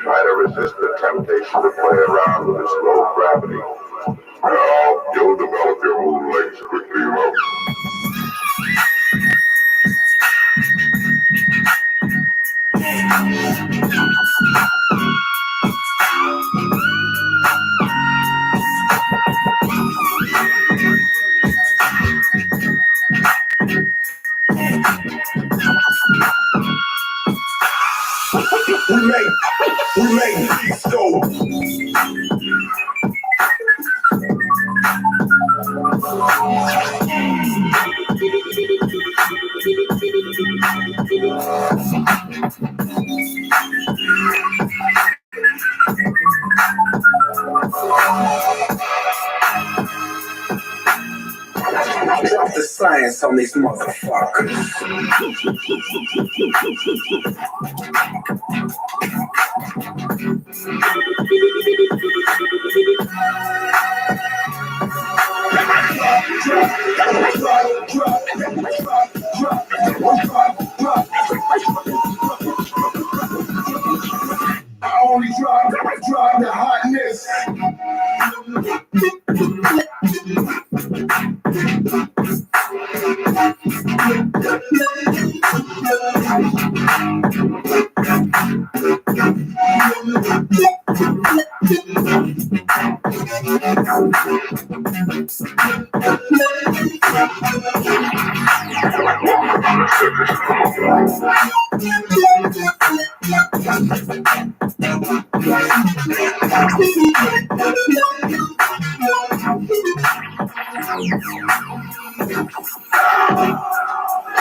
Try to resist the temptation to play around with its low gravity. Now, you'll develop your own legs quickly enough. We make peace go. Drop the science on these motherfuckers. I only drop the hotness.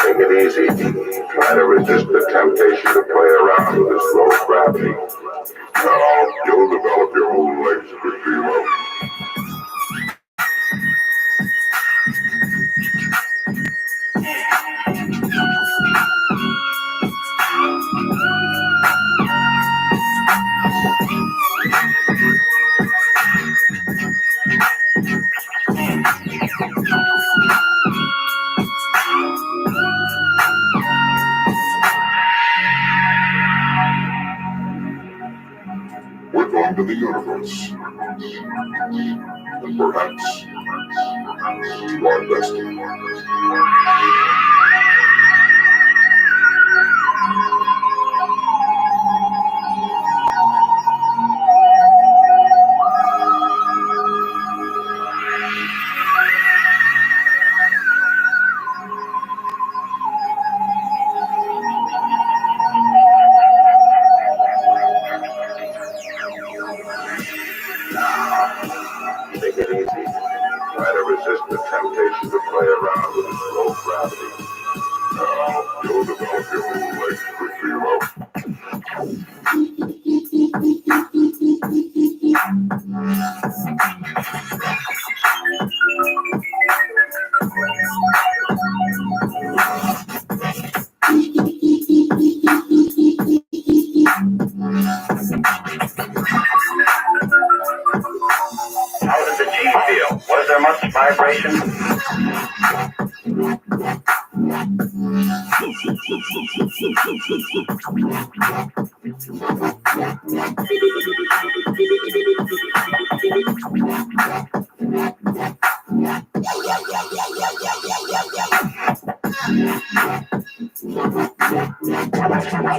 Take it easy. Try to resist the temptation to play around with its low gravity. Now, you'll develop your own legs quickly enough. We're going to the universe. And perhaps to our destiny. Take it easy. Try to resist the temptation to play around with its low gravity. Now, you'll develop your own legs quickly enough. How does the G feel? Was there much vibration?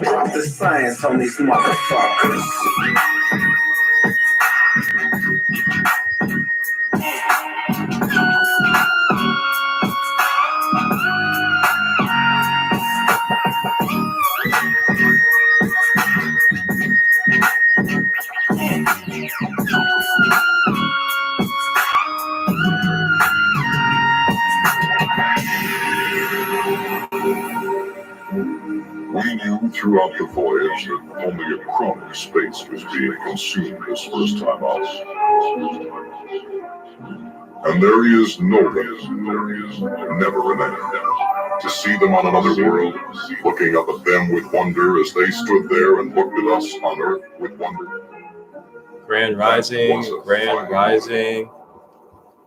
Drop the science on these motherfuckers. We knew throughout the voyage that only a crumb of space was being consumed this first time out. And there is no one, never an end. To see them on another world, looking up at them with wonder as they stood there and looked at us on Earth with wonder. Grand rising, grand rising,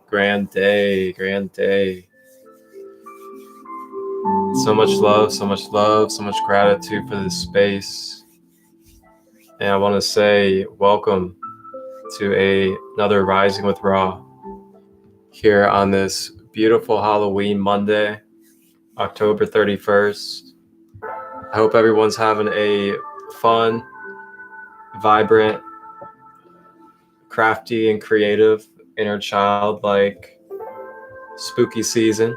grand day, grand day. So much love, so much gratitude for this space. and I want to say welcome to another Rising with Ra here on this beautiful Halloween Monday, October 31st. I hope everyone's having a fun, vibrant, crafty, and creative inner child like spooky season.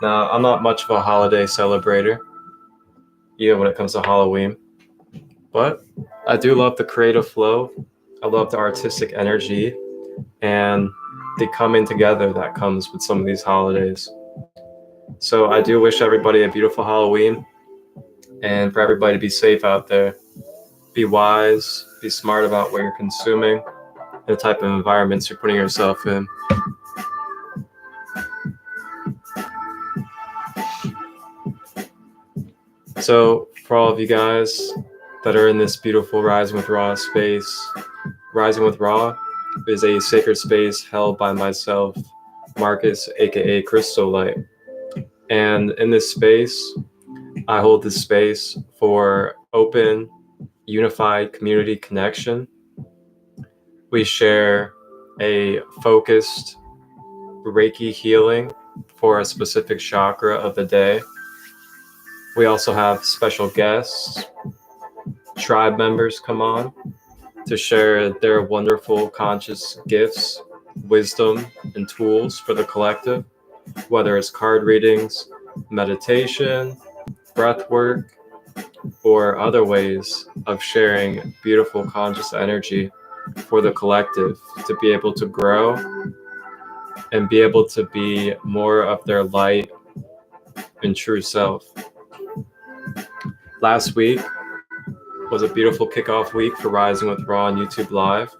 Now, I'm not much of a holiday celebrator, even when it comes to Halloween, but I do love the creative flow. I love the artistic energy and the coming together that comes with some of these holidays. So I do wish everybody a beautiful Halloween, and for everybody to be safe out there. Be wise, be smart about what you're consuming, and the type of environments you're putting yourself in. So for all of you guys that are in this beautiful Rising with Ra space, Rising with Ra is a sacred space held by myself, Marcus, aka Christolight. And in this space, I hold this space for open, unified community connection. We share a focused Reiki healing for a specific chakra of the day. We also have special guests, tribe members come on to share their wonderful conscious gifts, wisdom, and tools for the collective, whether it's card readings, meditation, breath work, or other ways of sharing beautiful conscious energy for the collective to be able to grow and be able to be more of their light and true self. Last week was a beautiful kickoff week for Rising with Ra on YouTube Live,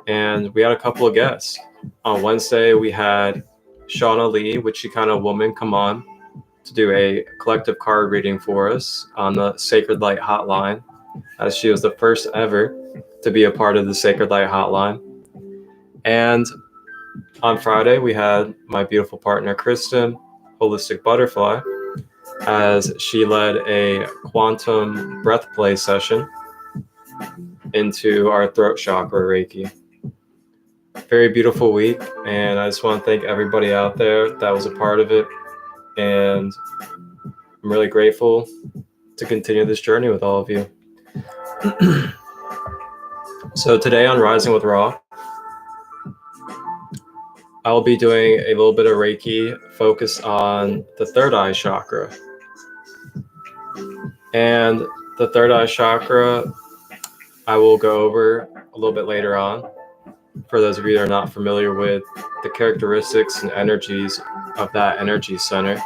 and we had a couple of guests. On Wednesday, we had Shauna Lee, with Chicana Woman, come on to do a collective card reading for us on the Sacred Light Hotline, as she was the first ever to be a part of the Sacred Light Hotline. And on Friday, we had my beautiful partner, Kristen, Holistic Butterfly, as she led a quantum breath play session into our throat chakra Reiki. Very beautiful week, and I just want to thank everybody out there that was a part of it, and I'm really grateful to continue this journey with all of you. So today on Rising with Ra, I'll be doing a little bit of Reiki focused on the third eye chakra. And the third eye chakra, I will go over a little bit later on. For those of you that are not familiar with the characteristics and energies of that energy center.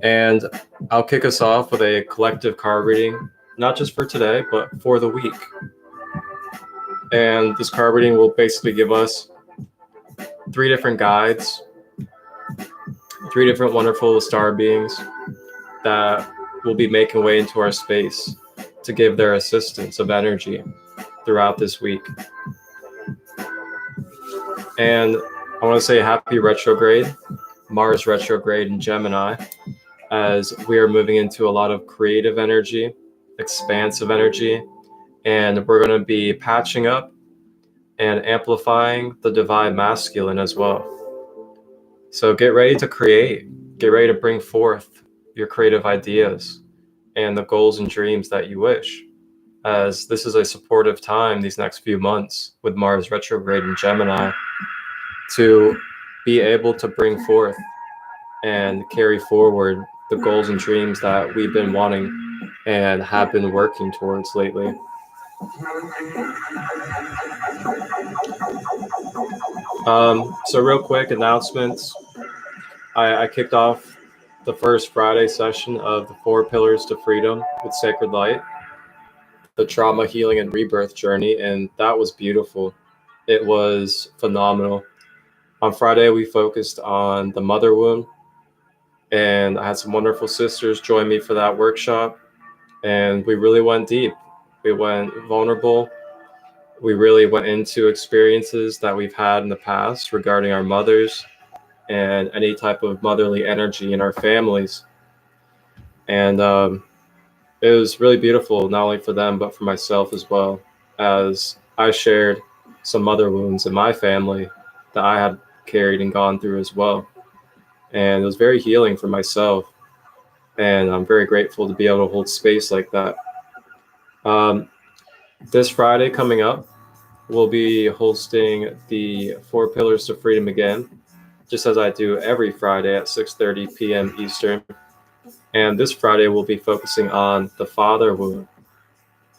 And I'll kick us off with a collective card reading, not just for today, but for the week. And this card reading will basically give us 3 different guides, 3 different wonderful star beings that will be making way into our space to give their assistance of energy throughout this week. And I want to say happy retrograde, Mars retrograde in Gemini, as we are moving into a lot of creative energy, expansive energy, and we're going to be patching up and amplifying the divine masculine as well. So get ready to create, get ready to bring forth your creative ideas and the goals and dreams that you wish, as this is a supportive time these next few months with Mars retrograde in Gemini to be able to bring forth and carry forward the goals and dreams that we've been wanting and have been working towards lately. So real quick announcements. I kicked off the first Friday session of the 4 Pillars to Freedom with Sacred Light, the trauma healing and rebirth journey, and that was beautiful. It was phenomenal. On Friday, we focused on the mother wound, and I had some wonderful sisters join me for that workshop, and we really went deep. We went vulnerable. We really went into experiences that we've had in the past regarding our mothers and any type of motherly energy in our families. And It was really beautiful, not only for them, but for myself as well, as I shared some mother wounds in my family that I had carried and gone through as well. And it was very healing for myself. And I'm very grateful to be able to hold space like that. Um, this Friday coming up, we'll be hosting the Four Pillars to Freedom again, just as I do every Friday at 6:30 p.m. Eastern. And this Friday, we'll be focusing on the father wound.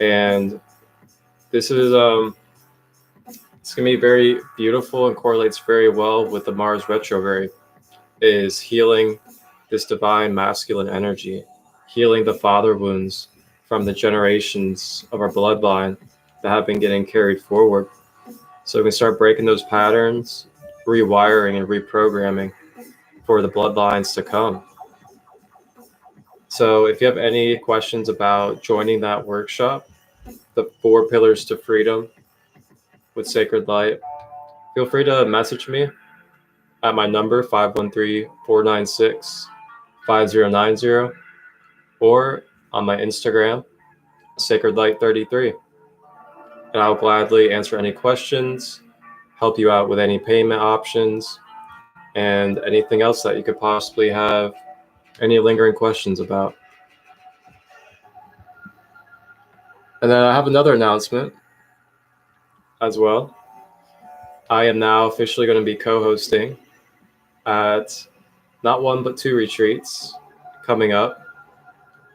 And this is it's gonna be very beautiful and correlates very well with the Mars retrograde. Is healing this divine masculine energy, healing the father wounds from the generations of our bloodline that have been getting carried forward. So we can start breaking those patterns, rewiring and reprogramming for the bloodlines to come. So if you have any questions about joining that workshop, the Four Pillars to Freedom with Sacred Light, feel free to message me at my number 513-496-5090 or on my Instagram, sacredlight33. And I'll gladly answer any questions, help you out with any payment options, and anything else that you could possibly have any lingering questions about. And then I have another announcement as well. I am now officially going to be co-hosting at not one but two retreats coming up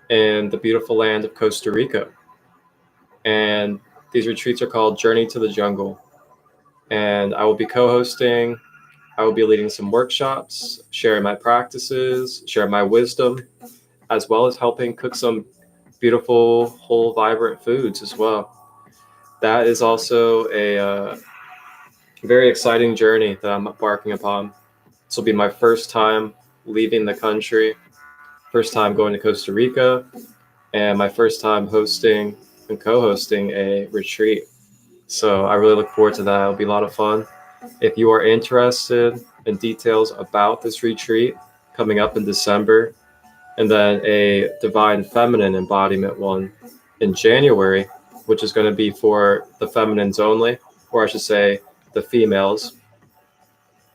in the beautiful land of Costa Rica. And these retreats are called Journey to the Jungle. And I will be co-hosting. I will be leading some workshops, sharing my practices, sharing my wisdom, as well as helping cook some beautiful, whole, vibrant foods as well. That is also a very exciting journey that I'm embarking upon. This will be my first time leaving the country, first time going to Costa Rica, and my first time hosting and co-hosting a retreat. So I really look forward to that. It'll be a lot of fun. If you are interested in details about this retreat coming up in December, and then a divine feminine embodiment one in January, which is going to be for the feminines only, or I should say the females,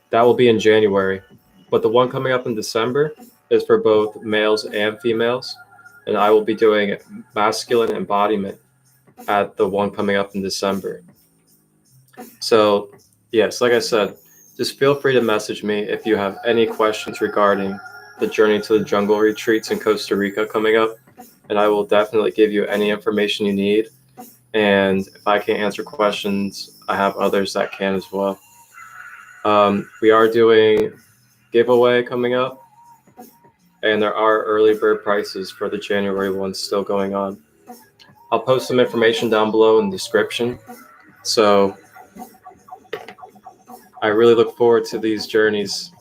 that will be in January. But the one coming up in December is for both males and females, and I will be doing masculine embodiment at the one coming up in December. So yes, like I said, just feel free to message me if you have any questions regarding the Journey to the Jungle retreats in Costa Rica coming up, and I will definitely give you any information you need. And if I can't answer questions, I have others that can as well. We are doing giveaway coming up, and there are early bird prices for the January ones still going on. I'll post some information down below in the description. So I really look forward to these journeys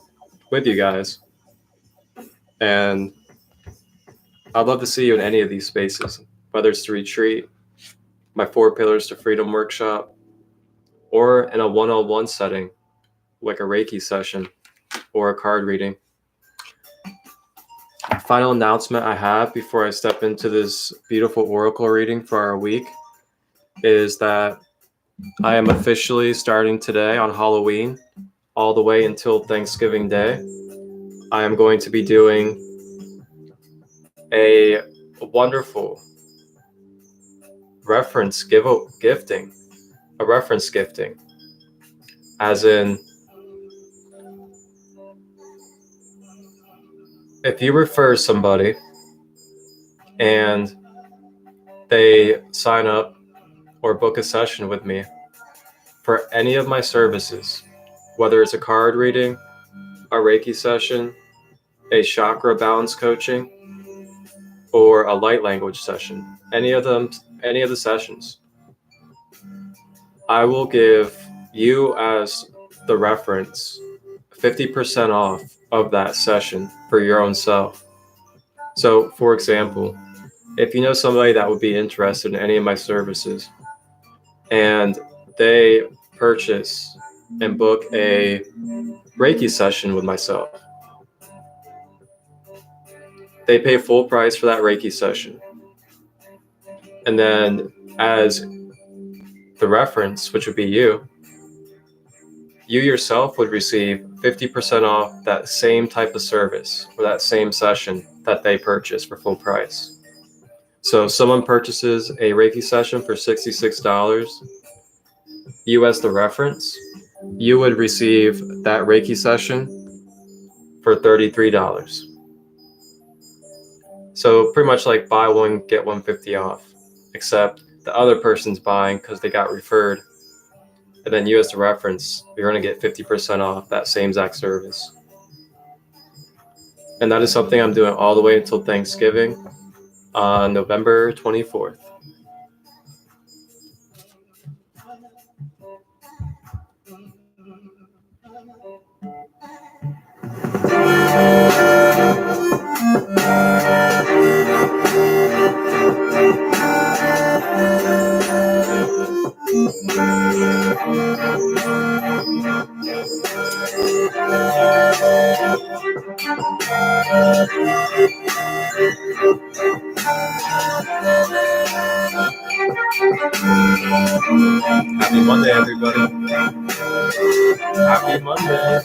with you guys. And I'd love to see you in any of these spaces, whether it's the retreat, my Four Pillars to Freedom workshop, or in a one-on-one setting, like a Reiki session or a card reading. Final announcement I have before I step into this beautiful oracle reading for our week is that I am officially starting today on Halloween all the way until Thanksgiving Day. I am going to be doing a wonderful reference gifting, as in, if you refer somebody and they sign up or book a session with me for any of my services, whether it's a card reading, a Reiki session, a chakra balance coaching, or a light language session, any of the sessions, I will give you as the reference 50% off of that session for your own self. So, for example, if you know somebody that would be interested in any of my services and they purchase and book a Reiki session with myself, they pay full price for that Reiki session. And then as the reference, which would be you yourself would receive 50% off that same type of service or that same session that they purchased for full price. So if someone purchases a Reiki session for $66, you as the reference, you would receive that Reiki session for $33. So pretty much like buy one, get 150 off, except the other person's buying because they got referred. And then you as the reference, you're going to get 50% off that same exact service. And that is something I'm doing all the way until Thanksgiving on November 24th. Happy Monday, everybody. Happy Monday.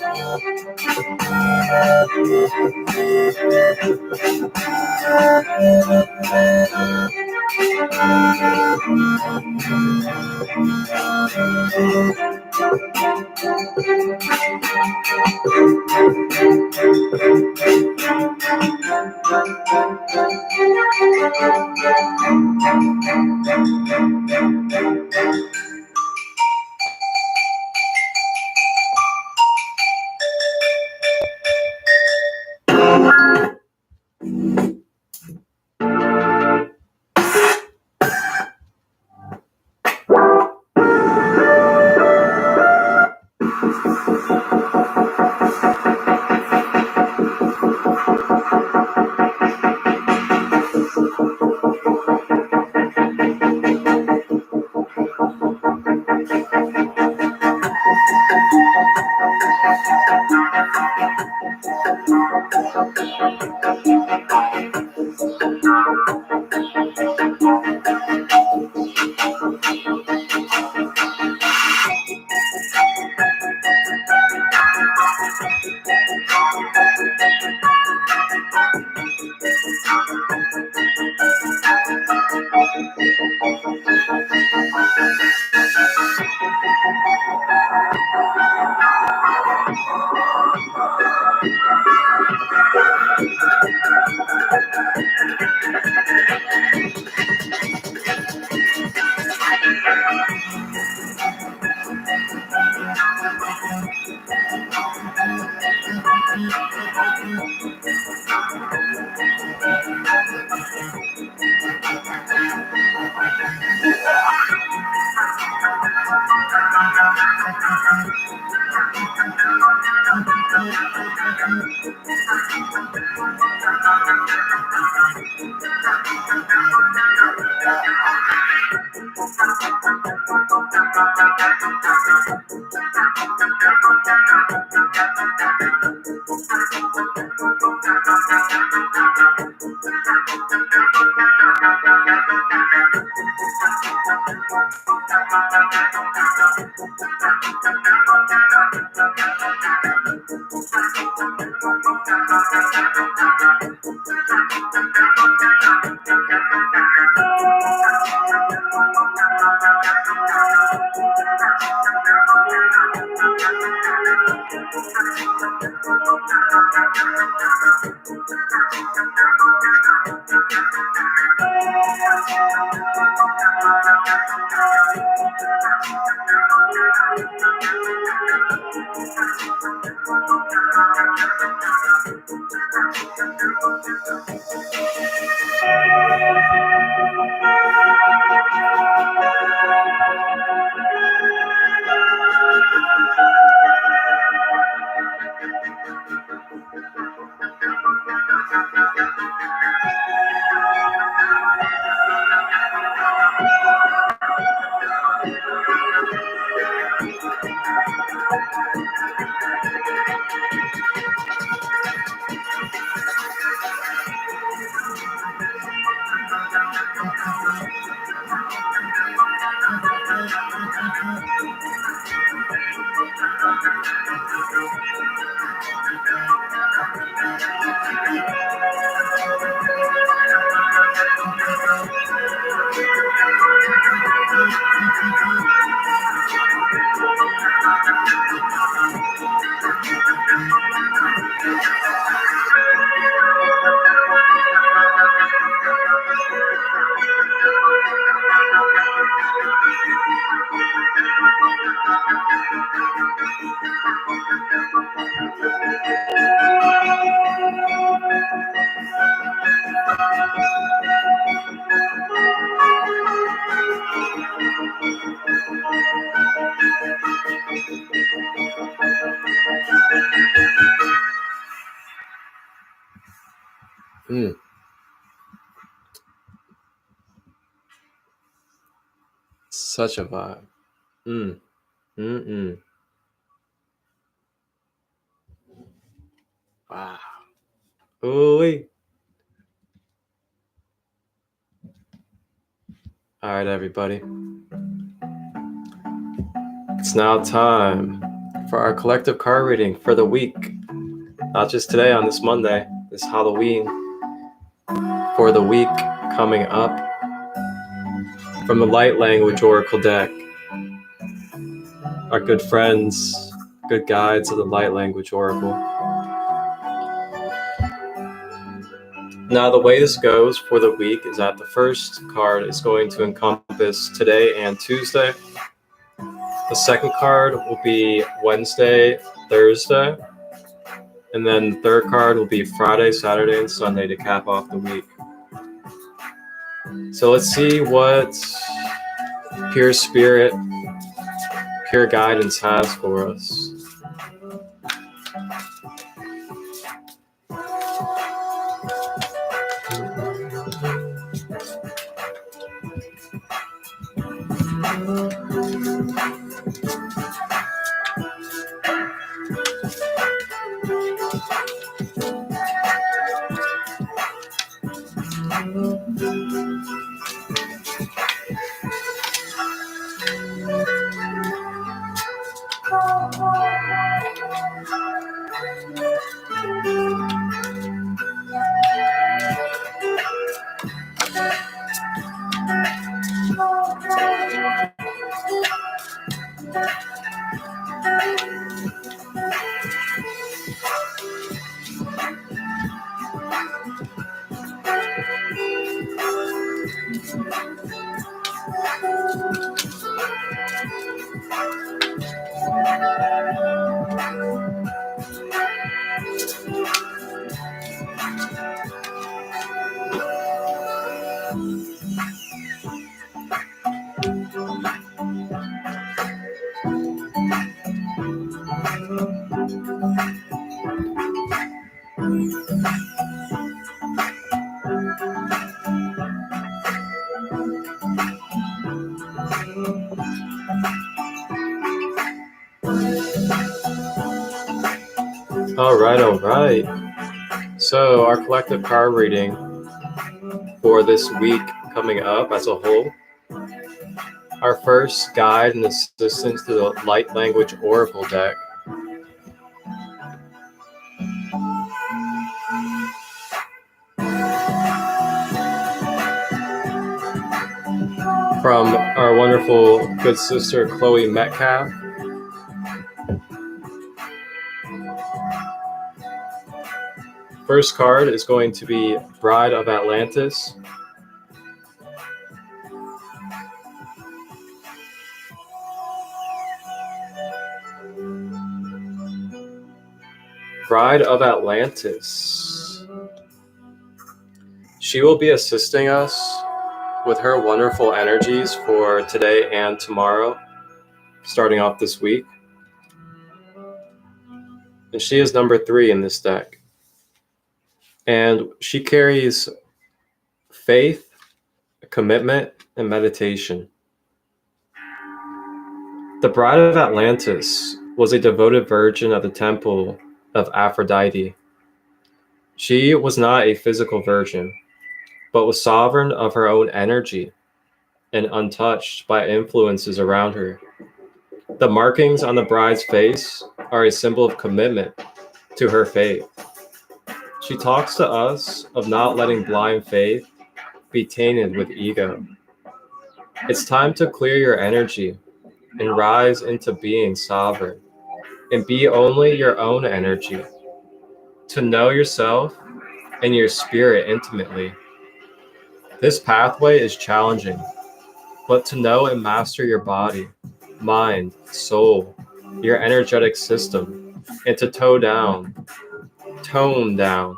Such a vibe. Wow. Ooh. All right, everybody. It's now time for our collective card reading for the week. Not just today on this Monday, this Halloween, for the week coming up from the Light Language Oracle deck. Our good friends, good guides of the Light Language Oracle. Now, the way this goes for the week is that the first card is going to encompass today and Tuesday. The second card will be Wednesday, Thursday. And then the third card will be Friday, Saturday, and Sunday to cap off the week. So let's see what Pure Spirit, Pure Guidance has for us. All right. So our collective card reading for this week coming up as a whole. Our first guide and assistance to the Light Language Oracle deck. From our wonderful good sister, Chloe Metcalf. First card is going to be Bride of Atlantis. Bride of Atlantis. She will be assisting us with her wonderful energies for today and tomorrow, starting off this week. And she is number 3 in this deck. And she carries faith, commitment, and meditation. The Bride of Atlantis was a devoted virgin of the temple of Aphrodite. She was not a physical virgin, but was sovereign of her own energy. and untouched by influences around her. The markings on the bride's face are a symbol of commitment to her faith. She talks to us of not letting blind faith be tainted with ego. It's time to clear your energy and rise into being sovereign and be only your own energy. To know yourself and your spirit intimately. This pathway is challenging, but to know and master your body, mind, soul, your energetic system, and to tone down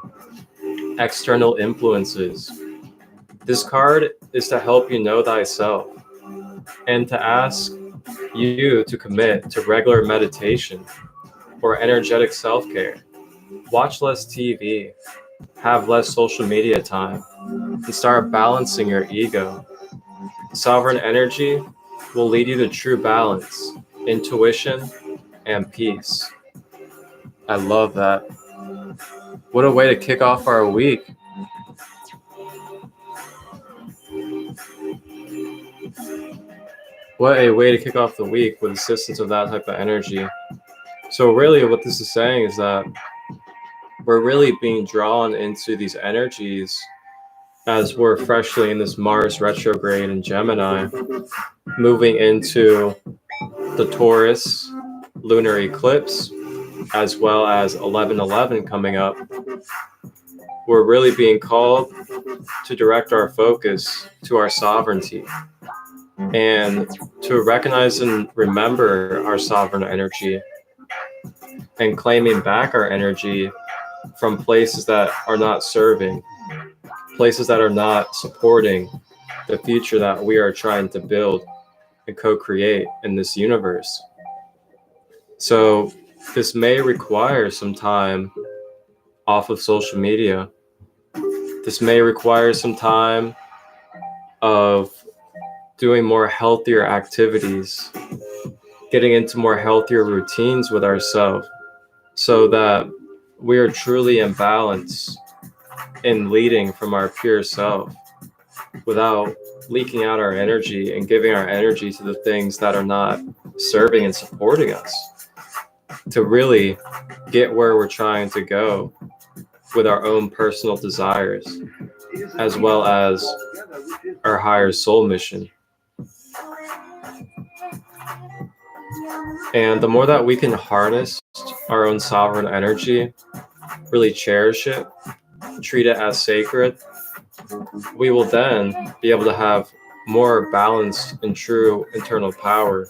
external influences. This card is to help you know thyself and to ask you to commit to regular meditation or energetic self-care. Watch less TV, have less social media time, and start balancing your ego. Sovereign energy will lead you to true balance, intuition, and peace. I love that. What a way to kick off our week. What a way to kick off the week with assistance of that type of energy. So really what this is saying is that we're really being drawn into these energies as we're freshly in this Mars retrograde in Gemini, moving into the Taurus lunar eclipse, as well as 11/11 coming up. We're really being called to direct our focus to our sovereignty and to recognize and remember our sovereign energy and claiming back our energy from places that are not serving, places that are not supporting the future that we are trying to build and co-create in this universe. So this may require some time off of social media. This may require some time of doing more healthier activities, getting into more healthier routines with ourselves so that we are truly in balance in leading from our pure self without leaking out our energy and giving our energy to the things that are not serving and supporting us to really get where we're trying to go with our own personal desires as well as our higher soul mission. And the more that we can harness our own sovereign energy, really cherish it, treat it as sacred, we will then be able to have more balanced and true internal power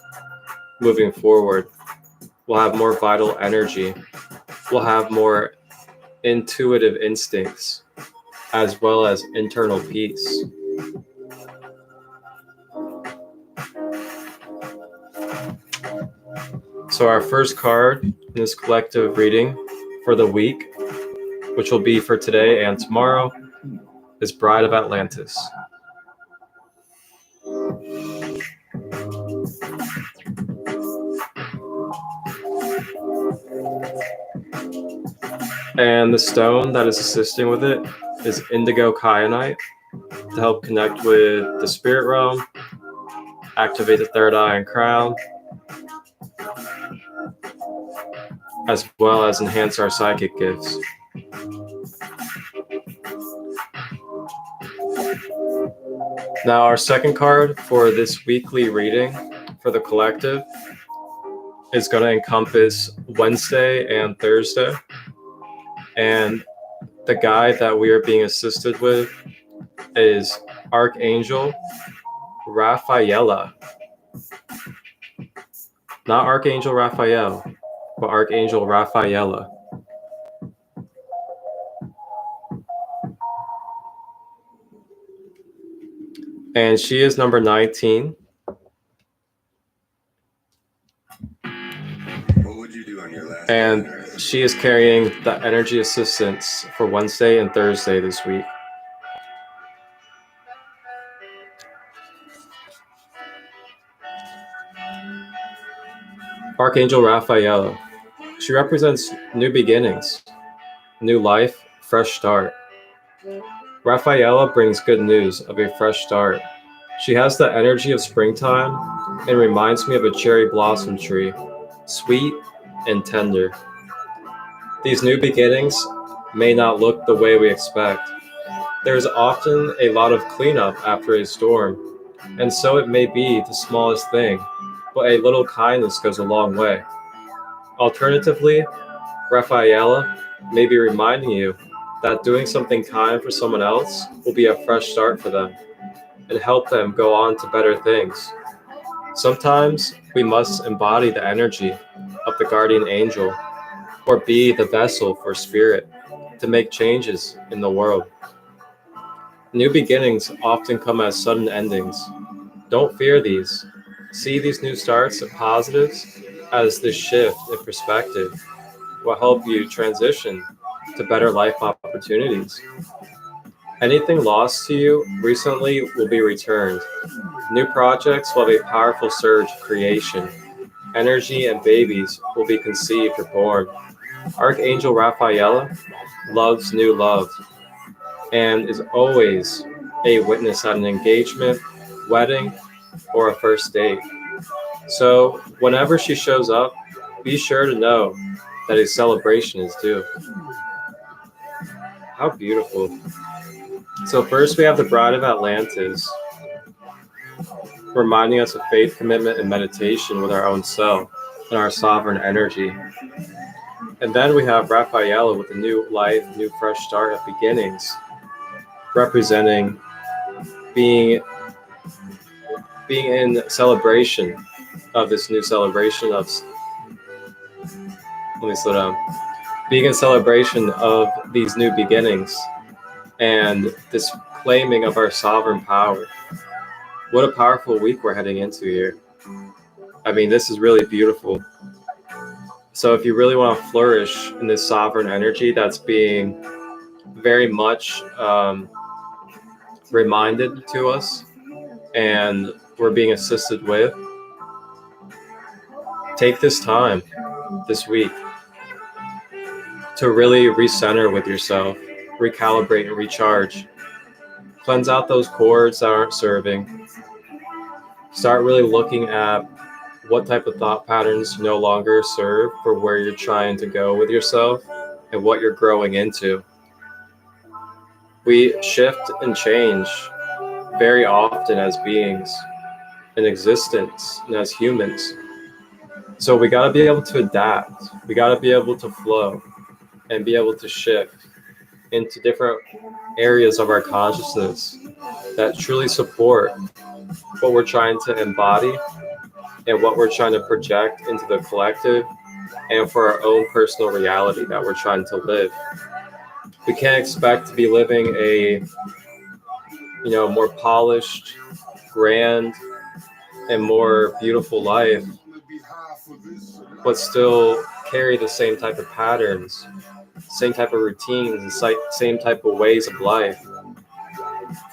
moving forward. We'll have more vital energy. We'll have more intuitive instincts as well as internal peace. So our first card in this collective reading for the week, which will be for today and tomorrow, is Bride of Atlantis. And the stone that is assisting with it is indigo kyanite to help connect with the spirit realm, activate the third eye and crown, as well as enhance our psychic gifts. Now, our second card for this weekly reading for the collective is going to encompass Wednesday and Thursday. And the guide that we are being assisted with is Archangel Raphaela. Not Archangel Raphael, but Archangel Raphaela. And she is number 19. What would you do on your last And dinner? she is carrying the energy assistance for Wednesday and Thursday this week. Archangel Raphaela. She represents new beginnings, new life, fresh start. Raphaela brings good news of a fresh start She has the energy of springtime and reminds me of a cherry blossom tree, sweet and tender. These new beginnings may not look the way we expect. There is often a lot of cleanup after a storm, and so it may be the smallest thing, but a little kindness goes a long way. Alternatively, Rafaela may be reminding you that doing something kind for someone else will be a fresh start for them and help them go on to better things. Sometimes we must embody the energy of the guardian angel or be the vessel for spirit to make changes in the world. New beginnings often come as sudden endings. Don't fear these. See these new starts and positives as this shift in perspective will help you transition to better life opportunities. Anything lost to you recently will be returned. New projects will have a powerful surge of creation. Energy and babies will be conceived or born. Archangel Raphaela loves new love and is always a witness at an engagement, wedding, or a first date. So, whenever she shows up, be sure to know that a celebration is due. How beautiful. So, first we have the Bride of Atlantis, reminding us of faith, commitment, and meditation with our own self and our sovereign energy. And then we have Raphaela with a new life, new fresh start of beginnings, representing being in celebration of this new celebration of, let me slow down, being in celebration of these new beginnings and this claiming of our sovereign power. What a powerful week we're heading into here. I mean, this is really beautiful. So if you really want to flourish in this sovereign energy that's being very much reminded to us and we're being assisted with, take this time this week to really recenter with yourself, recalibrate and recharge. Cleanse out those cords that aren't serving. Start really looking at what type of thought patterns no longer serve for where you're trying to go with yourself and what you're growing into. We shift and change very often as beings in existence and as humans. So we got to be able to adapt. We got to be able to flow and be able to shift into different areas of our consciousness that truly support what we're trying to embody and what we're trying to project into the collective and for our own personal reality that we're trying to live. We can't expect to be living a more polished, grand, and more beautiful life, but still carry the same type of patterns, same type of routines, and same type of ways of life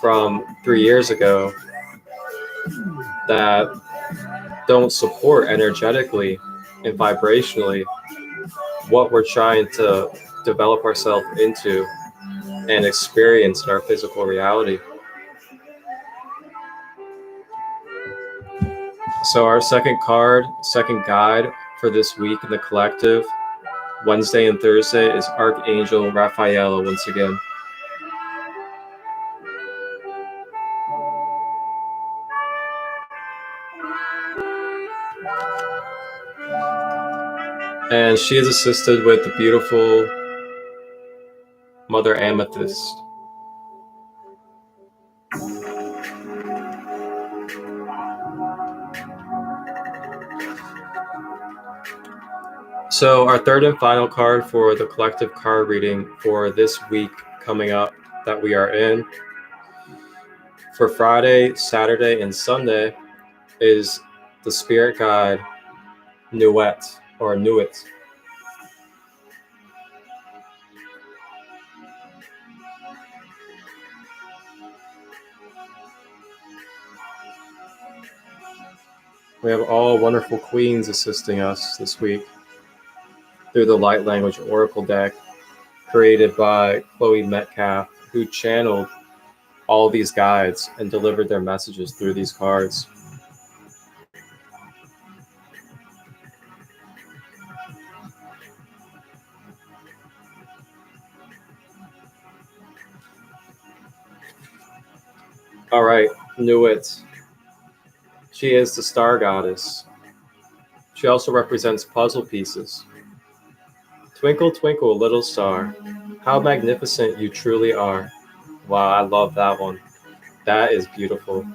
from 3 years ago that don't support energetically and vibrationally what we're trying to develop ourselves into and experience in our physical reality. So our second guide for this week in the collective, Wednesday and Thursday, is Archangel Raphaela once again. And she is assisted with the beautiful Mother Amethyst. So our third and final card for the collective card reading for this week coming up that we are in, for Friday, Saturday, and Sunday, is the spirit guide Nuit or Nuit. We have all wonderful queens assisting us this week through the Light Language Oracle deck created by Chloe Metcalf, who channeled all these guides and delivered their messages through these cards. All right, Nuit. She is the star goddess. She also represents puzzle pieces. Twinkle, twinkle, little star, how magnificent you truly are. Wow, I love that one. That is beautiful.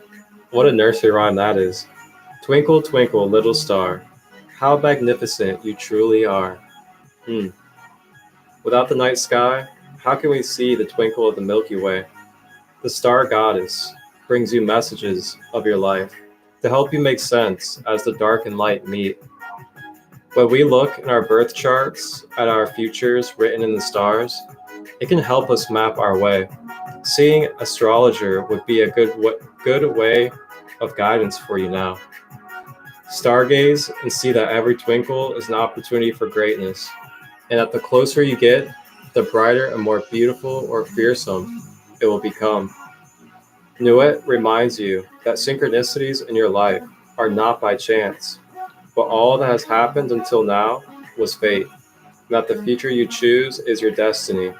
What a nursery rhyme that is. Twinkle, twinkle, little star, how magnificent you truly are. Without the night sky, how can we see the twinkle of the Milky Way? The star goddess brings you messages of your life to help you make sense as the dark and light meet. When we look in our birth charts at our futures written in the stars, it can help us map our way. Seeing astrologer would be a good way of guidance for you now. Stargaze and see that every twinkle is an opportunity for greatness, and that the closer you get, the brighter and more beautiful or fearsome it will become. Nuit reminds you that synchronicities in your life are not by chance, but all that has happened until now was fate, and that the future you choose is your destiny.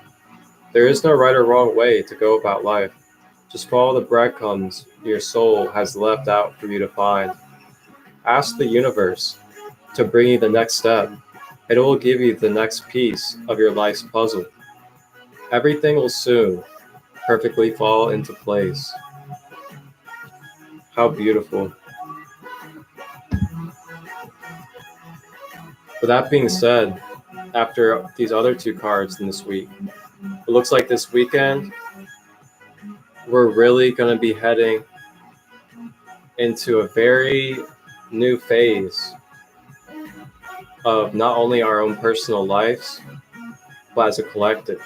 There is no right or wrong way to go about life. Just follow the breadcrumbs your soul has left out for you to find. Ask the universe to bring you the next step, and it will give you the next piece of your life's puzzle. Everything will soon perfectly fall into place. How beautiful. With that being said, after these other two cards in this week, it looks like this weekend we're really going to be heading into a very new phase of not only our own personal lives, but as a collective.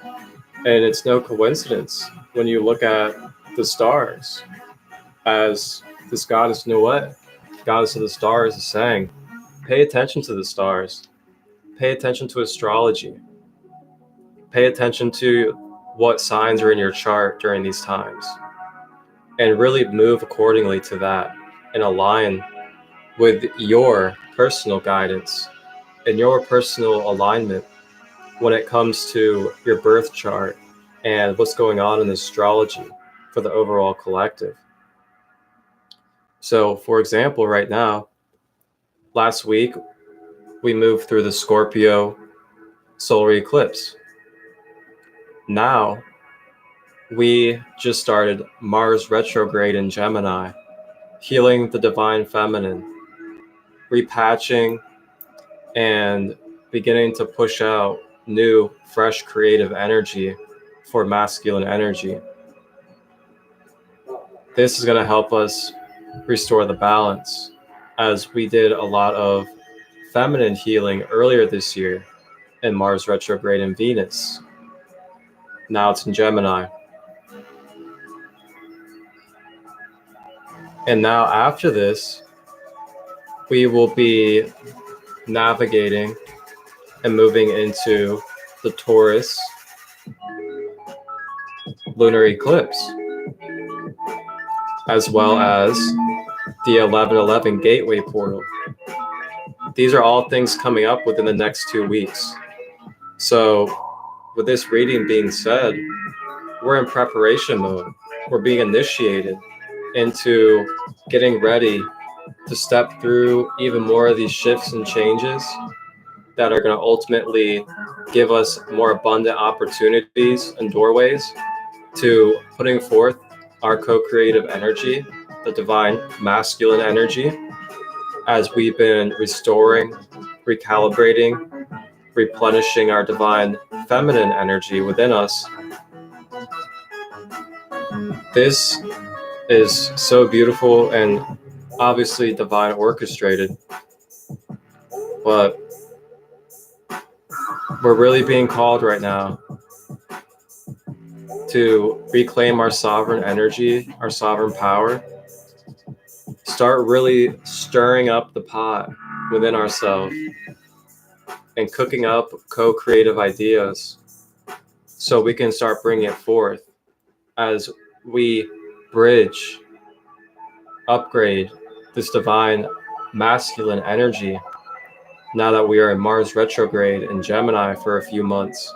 And it's no coincidence when you look at the stars, as this goddess Nuit, goddess of the stars, is saying, pay attention to the stars, pay attention to astrology, pay attention to what signs are in your chart during these times, and really move accordingly to that and align with your personal guidance and your personal alignment when it comes to your birth chart and what's going on in astrology for the overall collective. So, for example, right now, last week, we moved through the Scorpio solar eclipse. Now, we just started Mars retrograde in Gemini, healing the divine feminine, repatching and beginning to push out new, fresh, creative energy for masculine energy. This is going to help us restore the balance, as we did a lot of feminine healing earlier this year in Mars retrograde in Venus. Now it's in Gemini. And now after this, we will be navigating and moving into the Taurus lunar eclipse, as well as the 1111 gateway portal. These are all things coming up within the next 2 weeks. So with this reading being said, we're in preparation mode. We're being initiated into getting ready to step through even more of these shifts and changes that are going to ultimately give us more abundant opportunities and doorways to putting forth our co-creative energy, the divine masculine energy, as we've been restoring, recalibrating, replenishing our divine feminine energy within us. This is so beautiful and obviously divine orchestrated, but we're really being called right now to reclaim our sovereign energy, our sovereign power, start really stirring up the pot within ourselves and cooking up co-creative ideas so we can start bringing it forth as we bridge, upgrade this divine masculine energy now that we are in Mars retrograde in Gemini for a few months,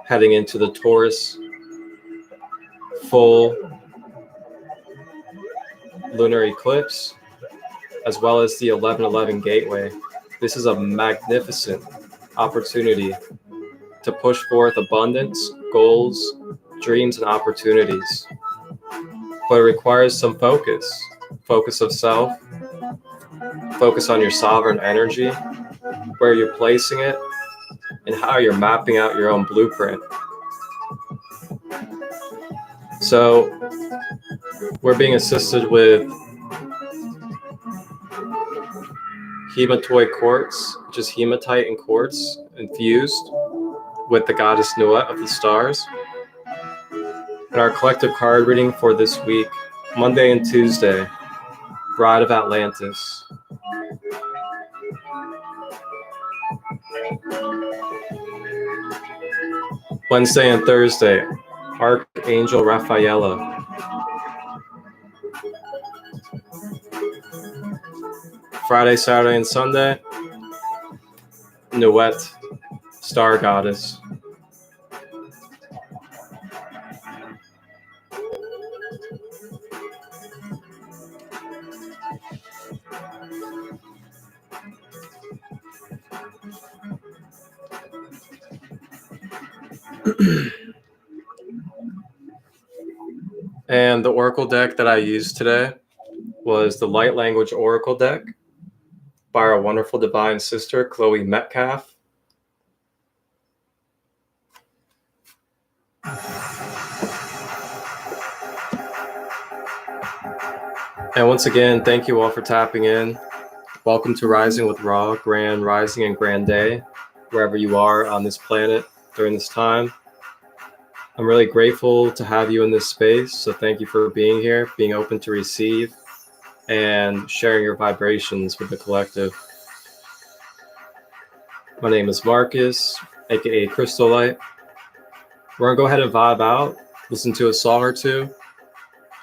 heading into the Taurus full lunar eclipse, as well as the 1111 gateway. This is a magnificent opportunity to push forth abundance, goals, dreams, and opportunities. But it requires some focus of self, focus on your sovereign energy, where you're placing it, and how you're mapping out your own blueprint. So we're being assisted with hematoid quartz, which is hematite and quartz infused with the goddess Nuit of the stars. And our collective card reading for this week, Monday and Tuesday, Bride of Atlantis. Wednesday and Thursday, Archangel Raphaela. Friday, Saturday, and Sunday, Nuit, Star Goddess. And the oracle deck that I used today was the Light Language Oracle deck by our wonderful divine sister, Chloe Metcalf. And once again, thank you all for tapping in. Welcome to Rising with Ra, Grand Rising and Grand Day, wherever you are on this planet during this time. I'm really grateful to have you in this space. So thank you for being here, being open to receive, and sharing your vibrations with the collective. My name is Marcus, aka Christolight. We're gonna go ahead and vibe out, listen to a song or two,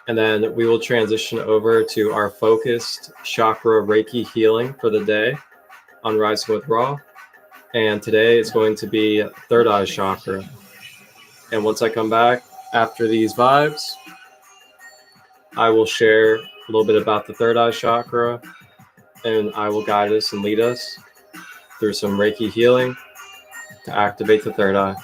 and then we will transition over to our focused chakra Reiki healing for the day on Rising with Ra. And today it's going to be third eye chakra. And once I come back after these vibes, I will share a little bit about the third eye chakra, and I will guide us and lead us through some Reiki healing to activate the third eye.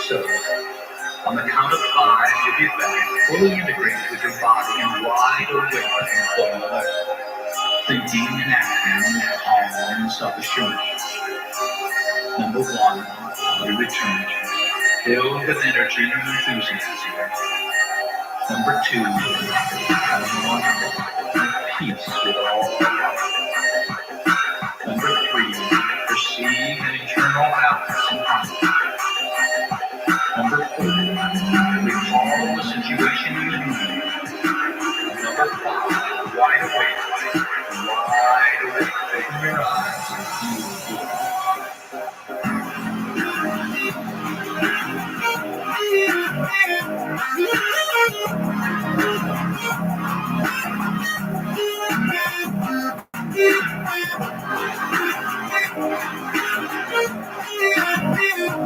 So, on the count of 5, you'll be back, fully integrated with your body and wide awake and full. Thinking and acting with calm and self-assurance. Number 1, you return, filled with energy and enthusiasm. Number 2, have wonderful and peace with all life. Number 3, perceive an internal balance and harmony. Number 4, recall the situation you need. Number 5, wide awake. Open your eyes and feel good.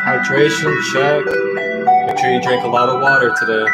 Hydration check. Make sure you drink a lot of water today.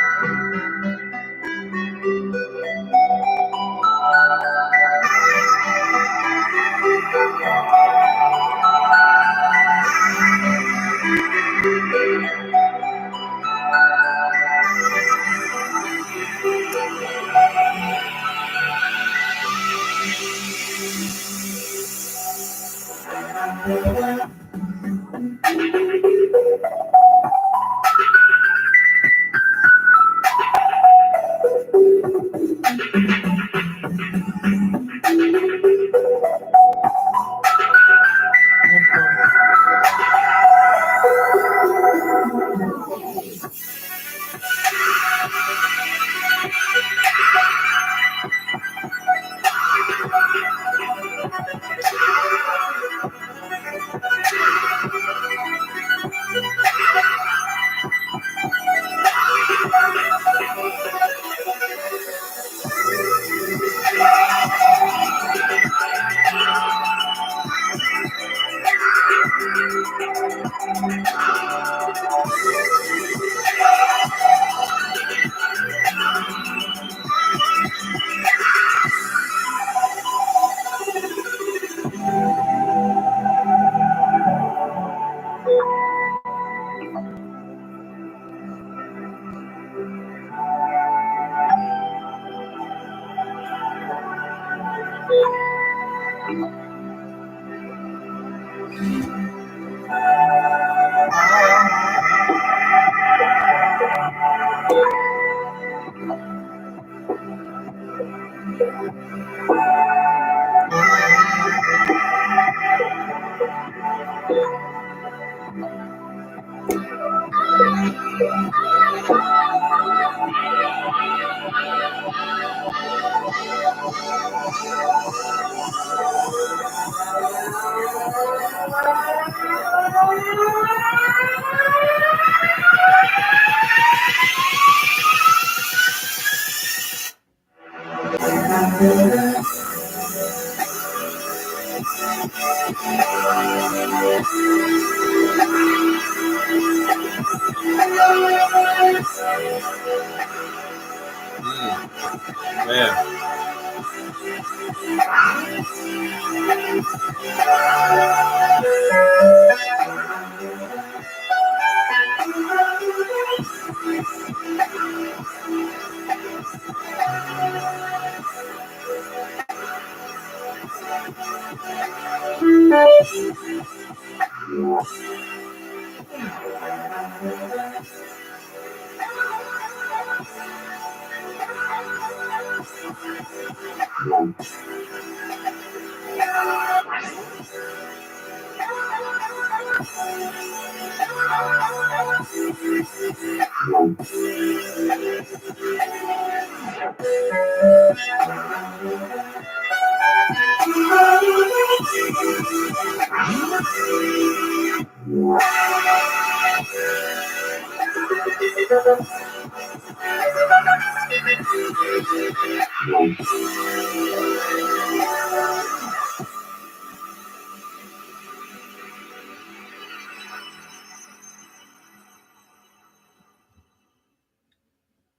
Man.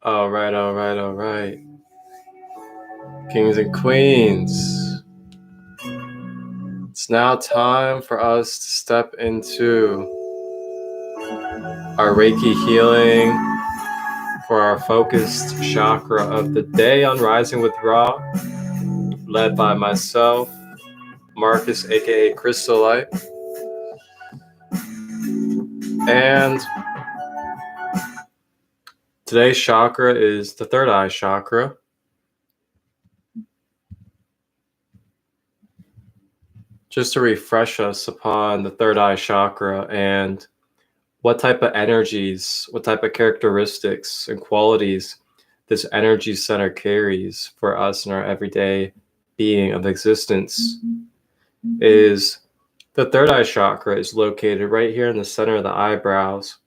All right, all right, all right. Kings and queens. It's now time for us to step into our Reiki healing for our focused chakra of the day on Rising with Ra, led by myself, Marcus, aka Christolight. And today's chakra is the third eye chakra. Just to refresh us upon the third eye chakra and what type of energies, what type of characteristics and qualities this energy center carries for us in our everyday being of existence, is the third eye chakra is located right here in the center of the eyebrows.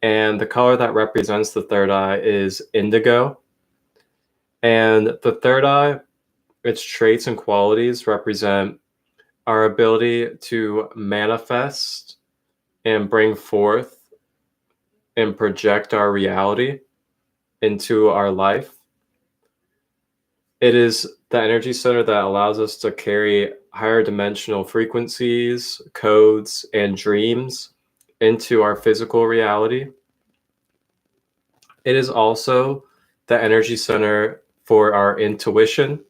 And the color that represents the third eye is indigo. And the third eye, its traits and qualities represent our ability to manifest and bring forth and project our reality into our life. It is the energy center that allows us to carry higher dimensional frequencies, codes, and dreams into our physical reality. It is also the energy center for our intuition,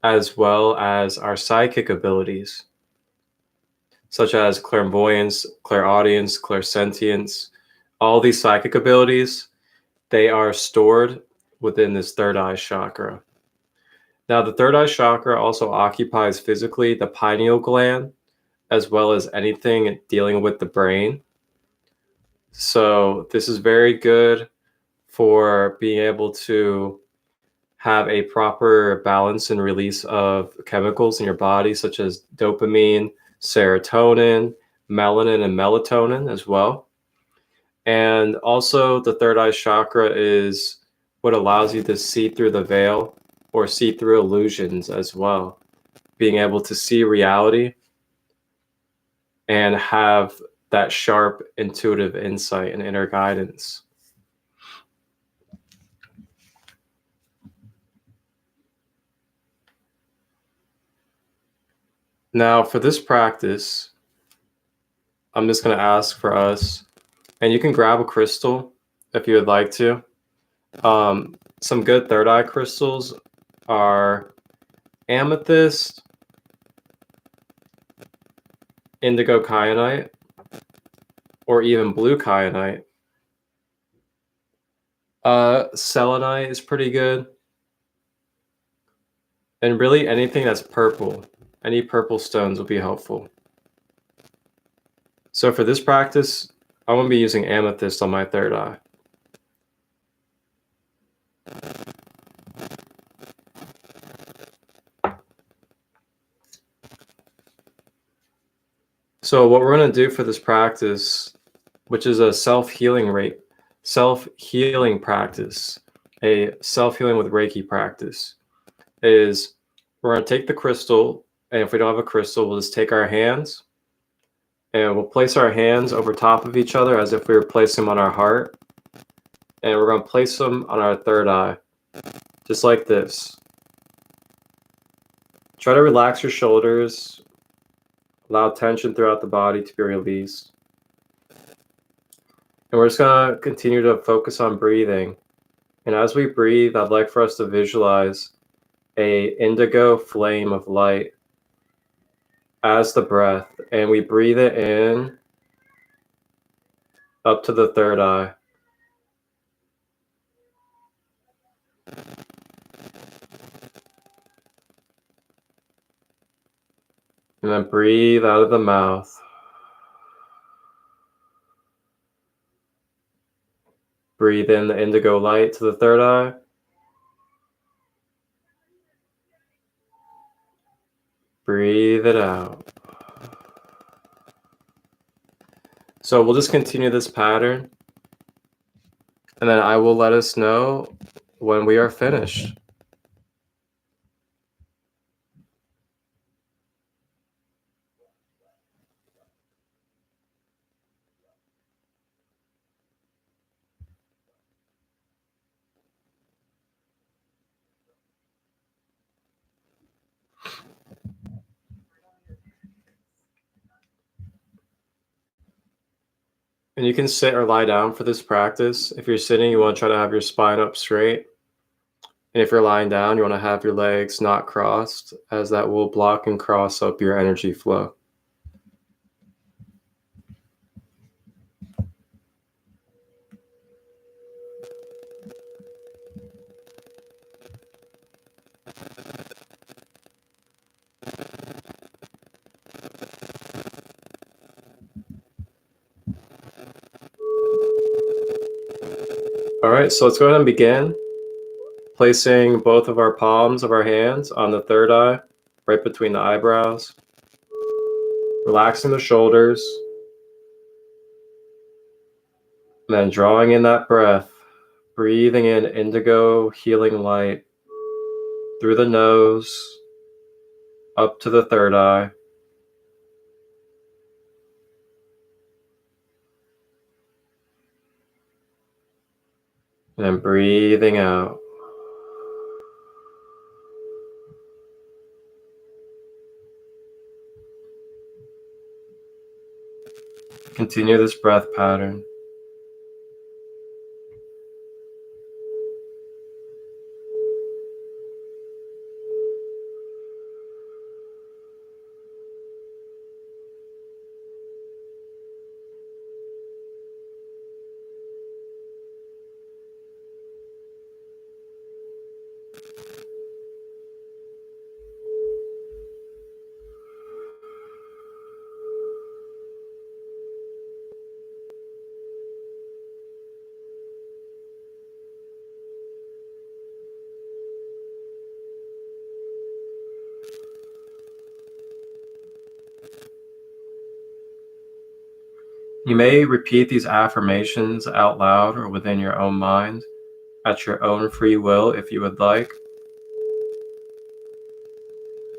as well as our psychic abilities, such as clairvoyance, clairaudience, clairsentience. All these psychic abilities, they are stored within this third eye chakra. Now, the third eye chakra also occupies physically the pineal gland, as well as anything dealing with the brain. So this is very good for being able to have a proper balance and release of chemicals in your body, such as dopamine, serotonin, melanin, and melatonin as well. And also the third eye chakra is what allows you to see through the veil or see through illusions as well, being able to see reality and have that sharp intuitive insight and inner guidance. Now, for this practice, I'm just going to ask for us, and you can grab a crystal if you would like to. Some good third eye crystals are amethyst, indigo kyanite, or even blue kyanite. Selenite is pretty good. And really anything that's purple, any purple stones will be helpful. So for this practice, I'm going to be using amethyst on my third eye. So what we're going to do for this practice, which is a self-healing practice, a self-healing with Reiki practice, is we're going to take the crystal, and if we don't have a crystal, we'll just take our hands, and we'll place our hands over top of each other as if we were placing them on our heart, and we're going to place them on our third eye, just like this. Try to relax your shoulders, allow tension throughout the body to be released. And we're just going to continue to focus on breathing. And as we breathe, I'd like for us to visualize a indigo flame of light as the breath. And we breathe it in up to the third eye. And then breathe out of the mouth. Breathe in the indigo light to the third eye. Breathe it out. So we'll just continue this pattern, and then I will let us know when we are finished. And you can sit or lie down for this practice. If you're sitting, you want to try to have your spine up straight. And if you're lying down, you want to have your legs not crossed, as that will block and cross up your energy flow. All right, so let's go ahead and begin. Placing both of our palms of our hands on the third eye, right between the eyebrows. Relaxing the shoulders. And then drawing in that breath, breathing in indigo healing light through the nose, up to the third eye. And then breathing out. Continue this breath pattern. You may repeat these affirmations out loud or within your own mind at your own free will if you would like.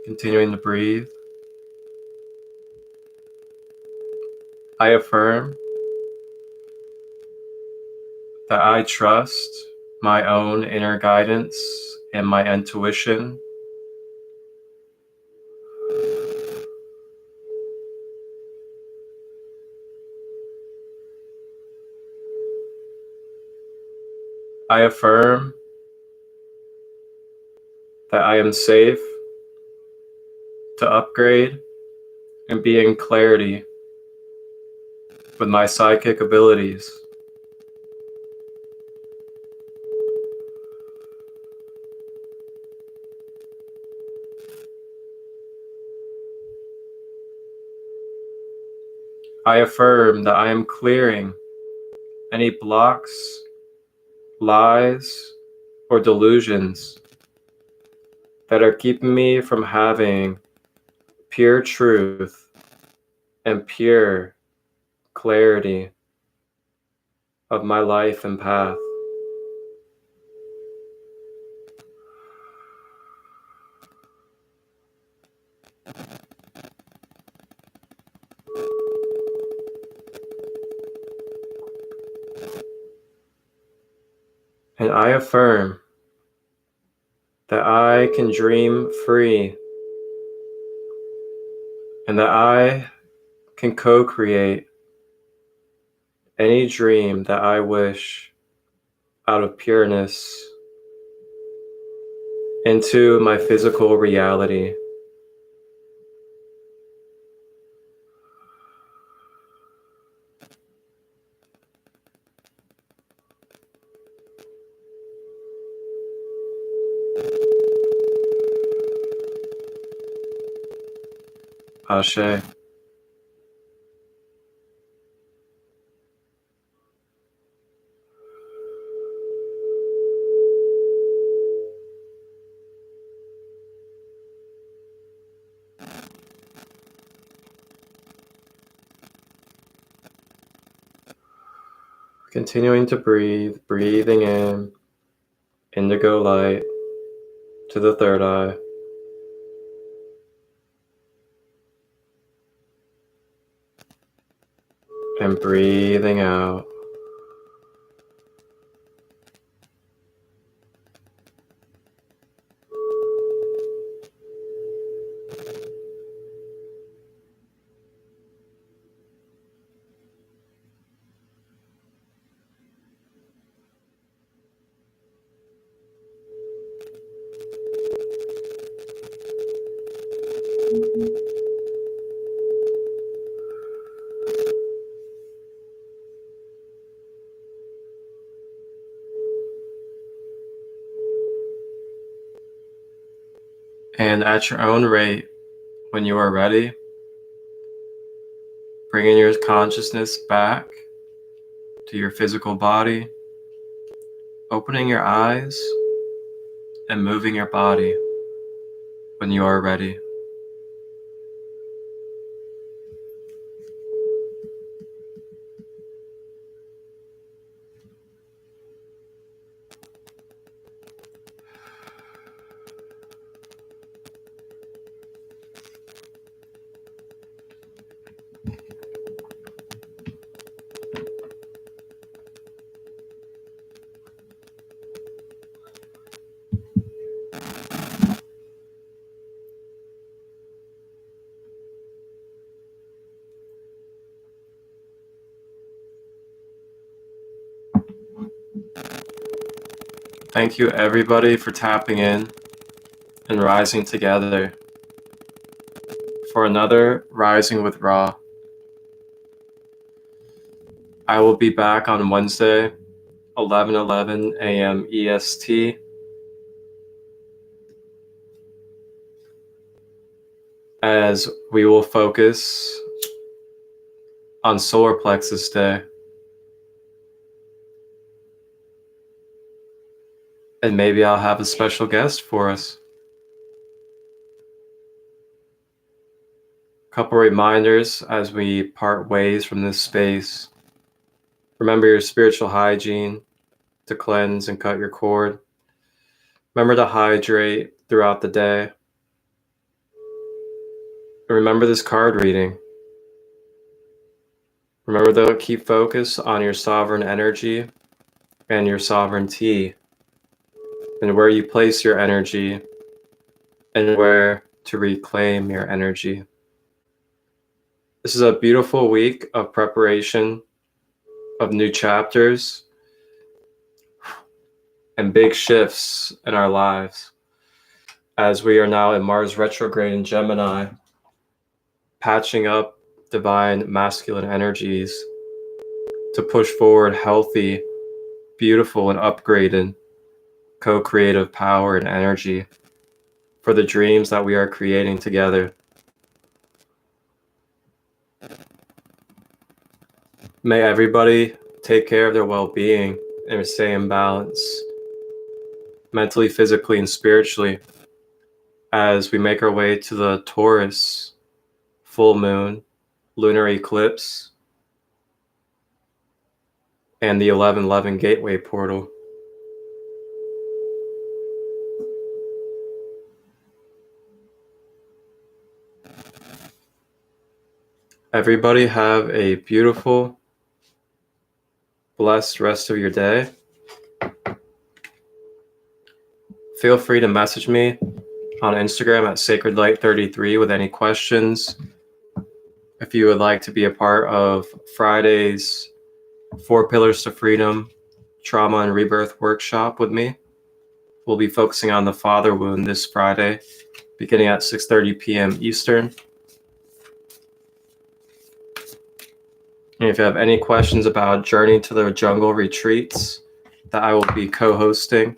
Continuing to breathe. I affirm that I trust my own inner guidance and my intuition. I affirm that I am safe to upgrade and be in clarity with my psychic abilities. I affirm that I am clearing any blocks, lies, or delusions that are keeping me from having pure truth and pure clarity of my life and path. And I affirm that I can dream free and that I can co-create any dream that I wish out of pureness into my physical reality. Ashe. Continuing to breathe, breathing in indigo light to the third eye. And breathing out. And at your own rate, when you are ready, bringing your consciousness back to your physical body, opening your eyes and moving your body when you are ready. Thank you everybody for tapping in and rising together for another Rising with Ra. I will be back on Wednesday, 11:11 a.m. EST. As we will focus on Solar Plexus Day. And maybe I'll have a special guest for us. Couple reminders as we part ways from this space. Remember your spiritual hygiene, to cleanse and cut your cord. Remember to hydrate throughout the day. And remember this card reading. Remember to keep focus on your sovereign energy and your sovereignty, and where you place your energy and where to reclaim your energy. This is a beautiful week of preparation of new chapters and big shifts in our lives, as we are now in Mars retrograde in Gemini, patching up divine masculine energies to push forward healthy, beautiful, and upgraded co-creative power and energy for the dreams that we are creating together. May everybody take care of their well-being and stay in balance, mentally, physically, and spiritually, as we make our way to the Taurus full moon, lunar eclipse, and the 1111 gateway portal. Everybody have a beautiful, blessed rest of your day. Feel free to message me on Instagram at sacredlight33 with any questions. If you would like to be a part of Friday's 4 Pillars to Freedom Trauma and Rebirth workshop with me, we'll be focusing on the father wound this Friday, beginning at 6:30 p.m. Eastern. And if you have any questions about Journey to the Jungle retreats that I will be co-hosting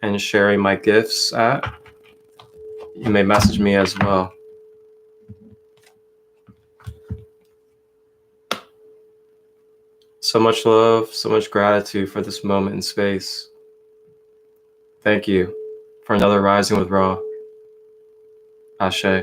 and sharing my gifts at, you may message me as well. So much love, so much gratitude for this moment in space. Thank you for another Rising with Ra. Ashe.